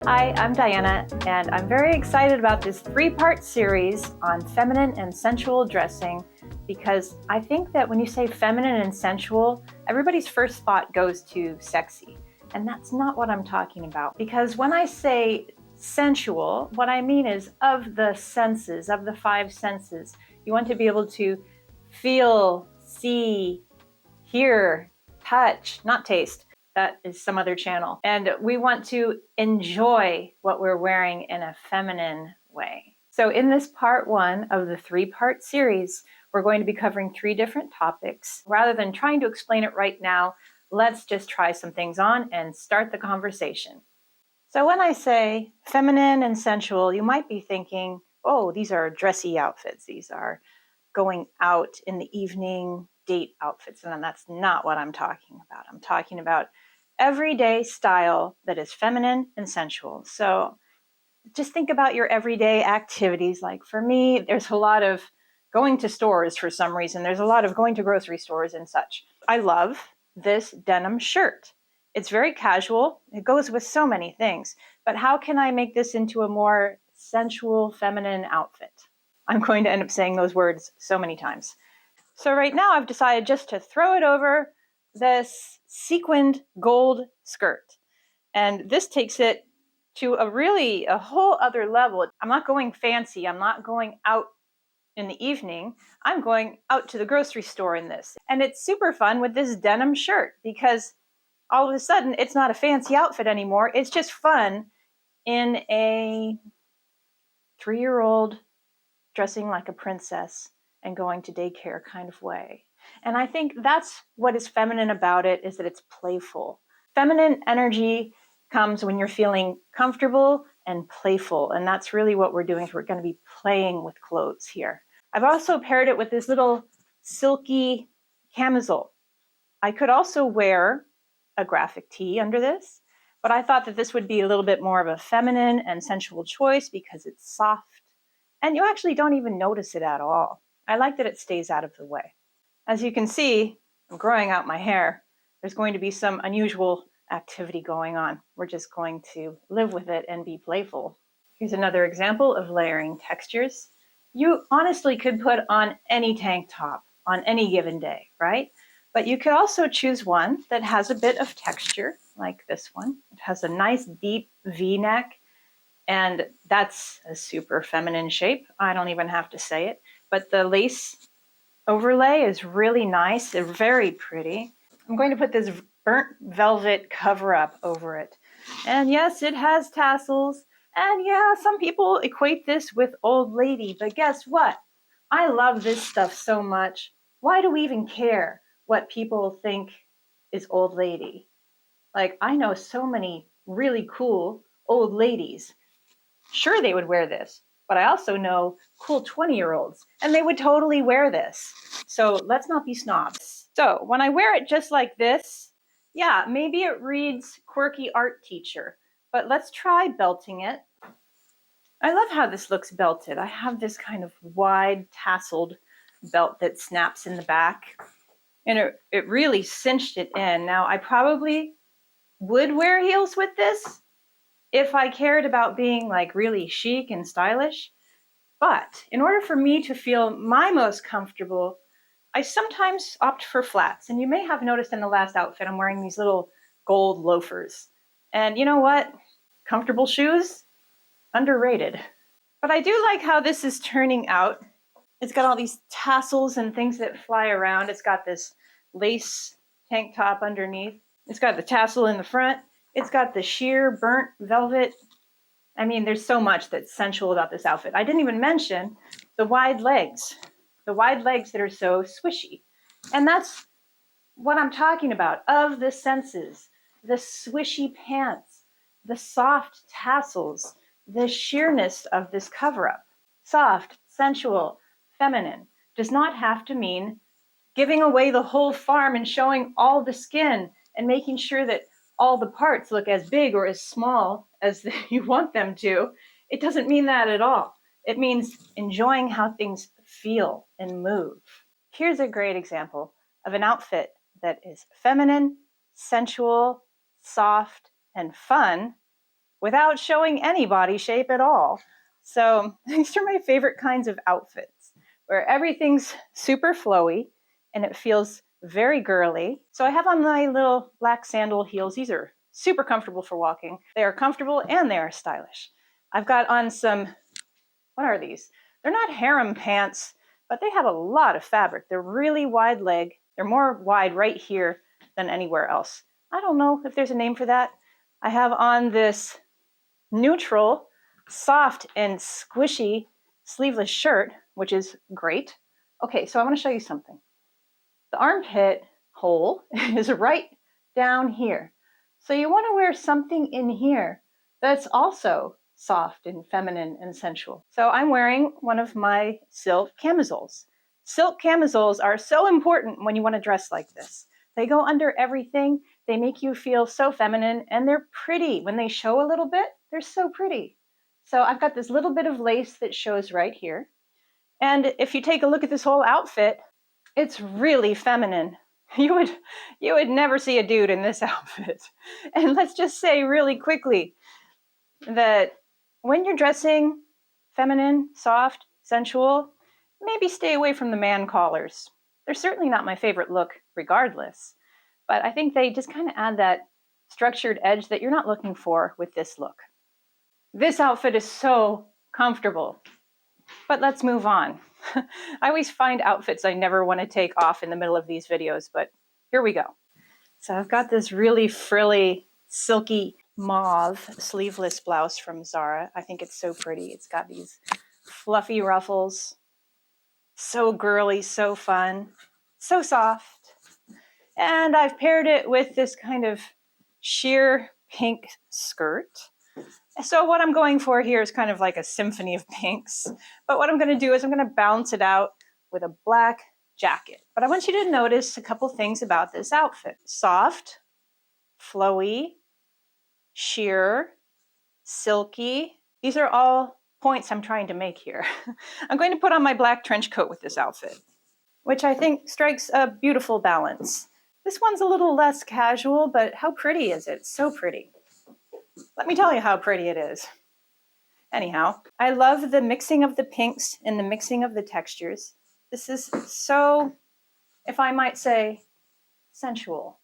Hi, I'm Diana, and I'm very excited about this three-part series on feminine and sensual dressing because I think that when you say feminine and sensual, everybody's first thought goes to sexy. And that's not what I'm talking about. Because when I say sensual, what I mean is of the senses, of the five senses. You want to be able to feel, see, hear, touch, not taste. That is some other channel. And we want to enjoy what we're wearing in a feminine way. So in this part one of the three-part series, we're going to be covering three different topics. Rather than trying to explain it right now, let's just try some things on and start the conversation. So when I say feminine and sensual, you might be thinking, oh, these are dressy outfits. These are going out in the evening date outfits. And that's not what I'm talking about. I'm talking about everyday style that is feminine and sensual. So just think about your everyday activities. Like for me, there's a lot of going to stores for some reason. There's a lot of going to grocery stores and such. I love this denim shirt. It's very casual. It goes with so many things. But how can I make this into a more sensual, feminine outfit? I'm going to end up saying those words so many times. So right now I've decided just to throw it over this sequined gold skirt. And this takes it to a whole other level. I'm not going fancy. I'm not going out in the evening. I'm going out to the grocery store in this. And it's super fun with this denim shirt because all of a sudden it's not a fancy outfit anymore. It's just fun in a 3-year-old dressing like a princess and going to daycare kind of way. And I think that's what is feminine about it, is that it's playful. Feminine energy comes when you're feeling comfortable and playful. And that's really what we're doing. We're going to be playing with clothes here. I've also paired it with this little silky camisole. I could also wear a graphic tee under this, but I thought that this would be a little bit more of a feminine and sensual choice because it's soft. And you actually don't even notice it at all. I like that it stays out of the way. As you can see, I'm growing out my hair. There's going to be some unusual activity going on. We're just going to live with it and be playful. Here's another example of layering textures. You honestly could put on any tank top on any given day, right? But you could also choose one that has a bit of texture, like this one. It has a nice deep V-neck. And that's a super feminine shape. I don't even have to say it. But the lace overlay is really nice. They're very pretty. I'm going to put this burnt velvet cover up over it. And yes, it has tassels. And yeah, some people equate this with old lady. But guess what? I love this stuff so much. Why do we even care what people think is old lady? Like, I know so many really cool old ladies. Sure, they would wear this, but I also know cool 20-year-olds, and they would totally wear this. So let's not be snobs. So when I wear it just like this, yeah, maybe it reads quirky art teacher, but let's try belting it. I love how this looks belted. I have this kind of wide tasseled belt that snaps in the back, and it really cinched it in. Now, I probably would wear heels with this if I cared about being like really chic and stylish. But in order for me to feel my most comfortable, I sometimes opt for flats. And you may have noticed in the last outfit, I'm wearing these little gold loafers. And you know what? Comfortable shoes, underrated. But I do like how this is turning out. It's got all these tassels and things that fly around. It's got this lace tank top underneath. It's got the tassel in the front. It's got the sheer burnt velvet. I mean, there's so much that's sensual about this outfit. I didn't even mention the wide legs that are so swishy. And that's what I'm talking about, of the senses, the swishy pants, the soft tassels, the sheerness of this cover-up. Soft, sensual, feminine does not have to mean giving away the whole farm and showing all the skin and making sure that all the parts look as big or as small as you want them to. It doesn't mean that at all. It means enjoying how things feel and move. Here's a great example of an outfit that is feminine, sensual, soft, and fun without showing any body shape at all. So these are my favorite kinds of outfits, where everything's super flowy and it feels very girly. So I have on my little black sandal heels. These are super comfortable for walking. They are comfortable and they are stylish. I've got on some, what are these? They're not harem pants, but they have a lot of fabric. They're really wide leg. They're more wide right here than anywhere else. I don't know if there's a name for that. I have on this neutral, soft, and squishy sleeveless shirt, which is great. Okay, so I want to show you something. The armpit hole is right down here. So you want to wear something in here that's also soft and feminine and sensual. So I'm wearing one of my silk camisoles. Silk camisoles are so important when you want to dress like this. They go under everything. They make you feel so feminine, and they're pretty. When they show a little bit, they're so pretty. So I've got this little bit of lace that shows right here. And if you take a look at this whole outfit, it's really feminine. You would never see a dude in this outfit. And let's just say really quickly that when you're dressing feminine, soft, sensual, maybe stay away from the man collars. They're certainly not my favorite look regardless, but I think they just kind of add that structured edge that you're not looking for with this look. This outfit is so comfortable, but let's move on. I always find outfits I never want to take off in the middle of these videos, but here we go. So I've got this really frilly, silky mauve sleeveless blouse from Zara. I think it's so pretty. It's got these fluffy ruffles. So girly, so fun, so soft. And I've paired it with this kind of sheer pink skirt. So what I'm going for here is kind of like a symphony of pinks. But what I'm going to do is I'm going to balance it out with a black jacket. But I want you to notice a couple things about this outfit. Soft, flowy, sheer, silky. These are all points I'm trying to make here. I'm going to put on my black trench coat with this outfit, which I think strikes a beautiful balance. This one's a little less casual, but how pretty is it? It's so pretty. Let me tell you how pretty it is. Anyhow, I love the mixing of the pinks and the mixing of the textures. This is so, if I might say, sensual.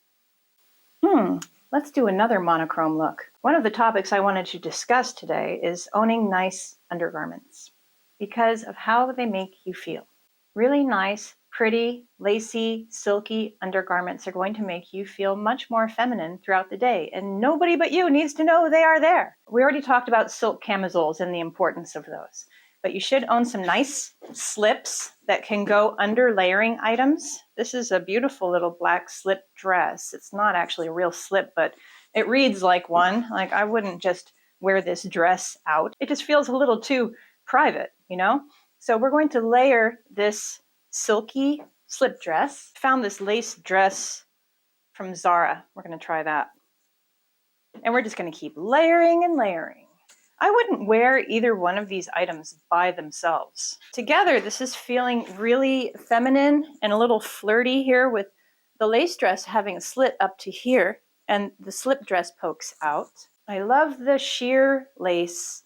Let's do another monochrome look. One of the topics I wanted to discuss today is owning nice undergarments because of how they make you feel. Really nice, pretty, lacy, silky undergarments are going to make you feel much more feminine throughout the day, and nobody but you needs to know they are there. We already talked about silk camisoles and the importance of those, but you should own some nice slips that can go under layering items. This is a beautiful little black slip dress. It's not actually a real slip, but it reads like one. Like, I wouldn't just wear this dress out. It just feels a little too private, you know? So we're going to layer this silky slip dress. Found this lace dress from Zara. We're going to try that. And we're just going to keep layering and layering. I wouldn't wear either one of these items by themselves. Together, this is feeling really feminine and a little flirty here, with the lace dress having a slit up to here and the slip dress pokes out. I love the sheer lace,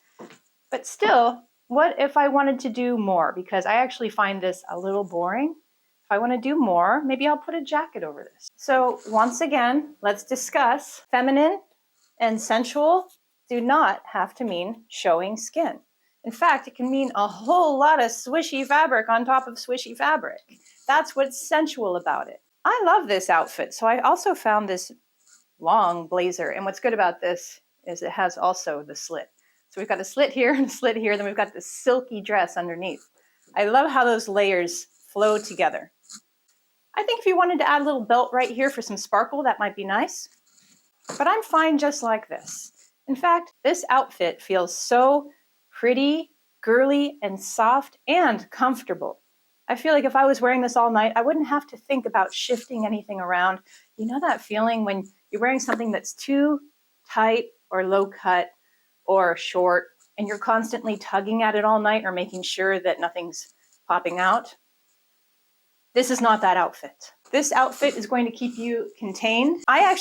but still, what if I wanted to do more? Because I actually find this a little boring. If I want to do more, maybe I'll put a jacket over this. So once again, let's discuss feminine and sensual do not have to mean showing skin. In fact, it can mean a whole lot of swishy fabric on top of swishy fabric. That's what's sensual about it. I love this outfit. So I also found this long blazer. And what's good about this is it has also the slit. So we've got a slit here and a slit here, then we've got this silky dress underneath. I love how those layers flow together. I think if you wanted to add a little belt right here for some sparkle, that might be nice. But I'm fine just like this. In fact, this outfit feels so pretty, girly, and soft and comfortable. I feel like if I was wearing this all night, I wouldn't have to think about shifting anything around. You know that feeling when you're wearing something that's too tight or low cut or short, and you're constantly tugging at it all night or making sure that nothing's popping out? This is not that outfit. This outfit is going to keep you contained. I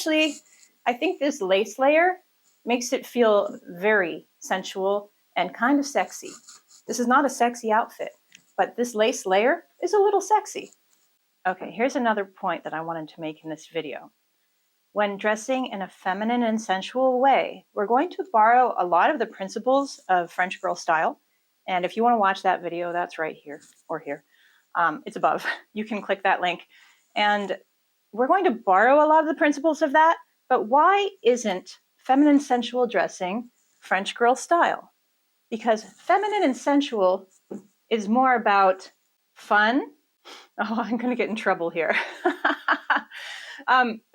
think this lace layer makes it feel very sensual and kind of sexy. This is not a sexy outfit, but this lace layer is a little sexy. Okay, here's another point that I wanted to make in this video. When dressing in a feminine and sensual way, we're going to borrow a lot of the principles of French girl style. And if you want to watch that video, that's right here or here. It's above. You can click that link. And we're going to borrow a lot of the principles of that. But why isn't feminine sensual dressing French girl style? Because feminine and sensual is more about fun. Oh, I'm going to get in trouble here.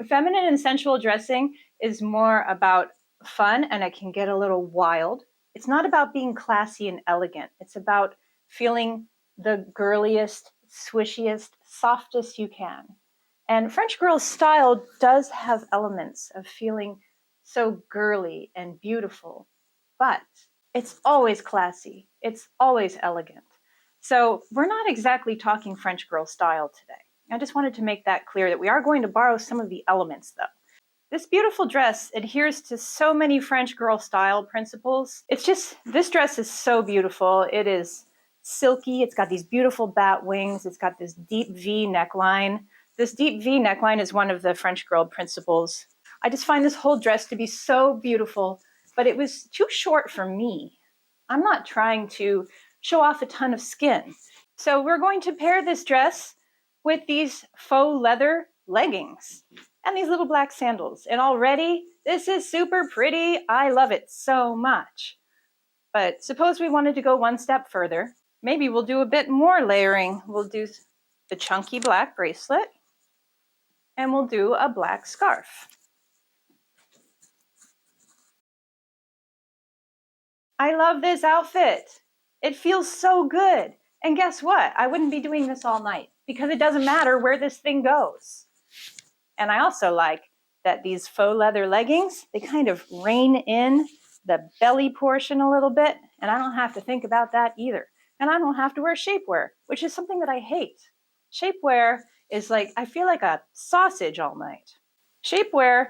Feminine and sensual dressing is more about fun, and it can get a little wild. It's not about being classy and elegant. It's about feeling the girliest, swishiest, softest you can. And French girl style does have elements of feeling so girly and beautiful, but it's always classy. It's always elegant. So we're not exactly talking French girl style today. I just wanted to make that clear that we are going to borrow some of the elements though. This beautiful dress adheres to so many French girl style principles. This dress is so beautiful. It is silky. It's got these beautiful bat wings. It's got this deep V neckline. This deep V neckline is one of the French girl principles. I just find this whole dress to be so beautiful, but it was too short for me. I'm not trying to show off a ton of skin. So we're going to pair this dress with these faux leather leggings and these little black sandals. And already, this is super pretty. I love it so much. But suppose we wanted to go one step further. Maybe we'll do a bit more layering. We'll do the chunky black bracelet, and we'll do a black scarf. I love this outfit. It feels so good. And guess what? I wouldn't be doing this all night because it doesn't matter where this thing goes. And I also like that these faux leather leggings, they kind of rein in the belly portion a little bit, and I don't have to think about that either. And I don't have to wear shapewear, which is something that I hate. Shapewear is like, I feel like a sausage all night. Shapewear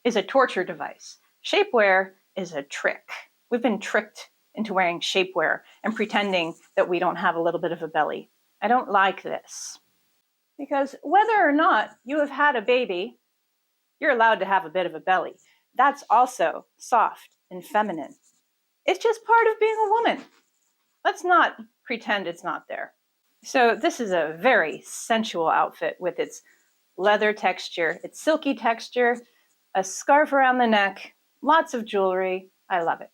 is a torture device. Shapewear is a trick. We've been tricked into wearing shapewear and pretending that we don't have a little bit of a belly. I don't like this. Because whether or not you have had a baby, you're allowed to have a bit of a belly. That's also soft and feminine. It's just part of being a woman. Let's not pretend it's not there. So this is a very sensual outfit with its leather texture, its silky texture, a scarf around the neck, lots of jewelry. I love it.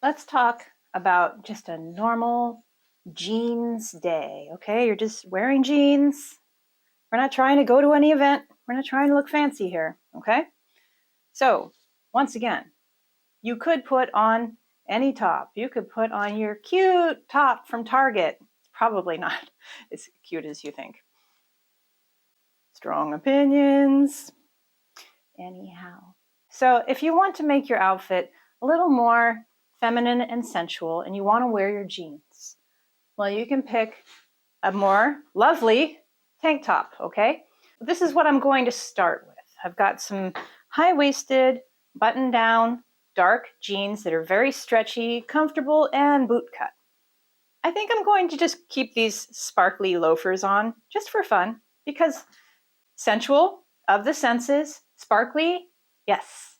Let's talk about just a normal jeans day, okay? You're just wearing jeans. We're not trying to go to any event. We're not trying to look fancy here, okay? So, once again, you could put on any top. You could put on your cute top from Target. It's probably not as cute as you think. Strong opinions. Anyhow. So, if you want to make your outfit a little more feminine and sensual and you want to wear your jeans, well, you can pick a more lovely tank top, okay? This is what I'm going to start with. I've got some high-waisted, button-down, dark jeans that are very stretchy, comfortable, and boot cut. I think I'm going to just keep these sparkly loafers on, just for fun, because sensual, of the senses, sparkly, yes.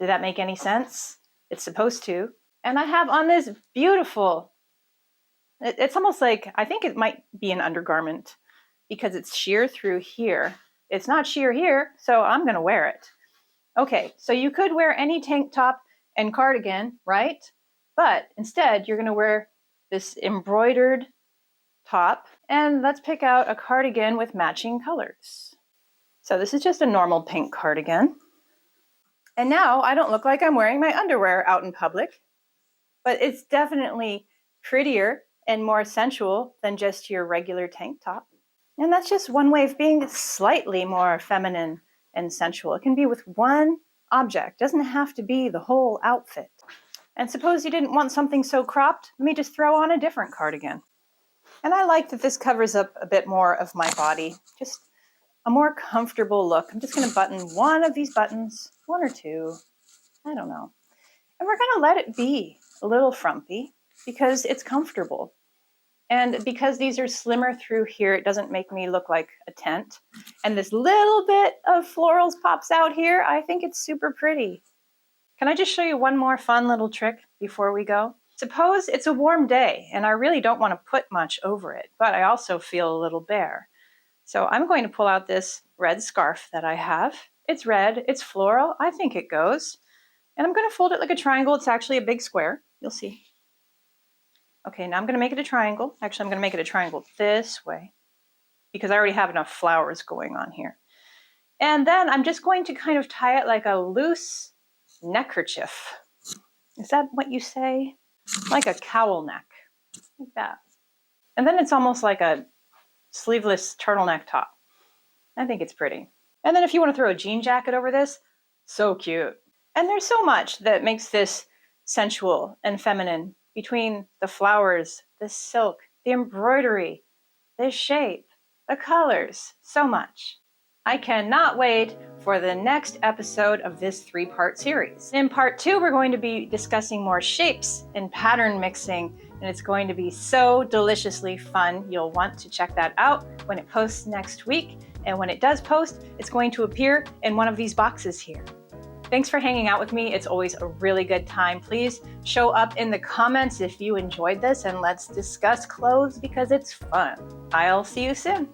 Did that make any sense? It's supposed to. And I have on this beautiful, it's almost like, I think it might be an undergarment, because it's sheer through here. It's not sheer here, so I'm gonna wear it. Okay, so you could wear any tank top and cardigan, right? But instead, you're gonna wear this embroidered top, and let's pick out a cardigan with matching colors. So this is just a normal pink cardigan. And now I don't look like I'm wearing my underwear out in public, but it's definitely prettier and more sensual than just your regular tank top. And that's just one way of being slightly more feminine and sensual. It can be with one object. It doesn't have to be the whole outfit. And suppose you didn't want something so cropped, let me just throw on a different cardigan. And I like that this covers up a bit more of my body, just a more comfortable look. I'm just gonna button one of these buttons, one or two. I don't know. And we're going to let it be a little frumpy because it's comfortable. And because these are slimmer through here, it doesn't make me look like a tent. And this little bit of florals pops out here. I think it's super pretty. Can I just show you one more fun little trick before we go? Suppose it's a warm day and I really don't want to put much over it, but I also feel a little bare. So I'm going to pull out this red scarf that I have. It's red, it's floral, I think it goes. And I'm going to fold it like a triangle. It's actually a big square. You'll see. Okay, now I'm going to make it a triangle. Actually, I'm going to make it a triangle this way because I already have enough flowers going on here. And then I'm just going to kind of tie it like a loose neckerchief. Is that what you say? Like a cowl neck, like that. And then it's almost like a sleeveless turtleneck top. I think it's pretty. And then if you want to throw a jean jacket over this, so cute. And there's so much that makes this sensual and feminine between the flowers, the silk, the embroidery, the shape, the colors, so much. I cannot wait for the next episode of this 3-part series. In part 2, we're going to be discussing more shapes and pattern mixing, and it's going to be so deliciously fun. You'll want to check that out when it posts next week. And when it does post, it's going to appear in one of these boxes here. Thanks for hanging out with me. It's always a really good time. Please show up in the comments if you enjoyed this, and let's discuss clothes because it's fun. I'll see you soon.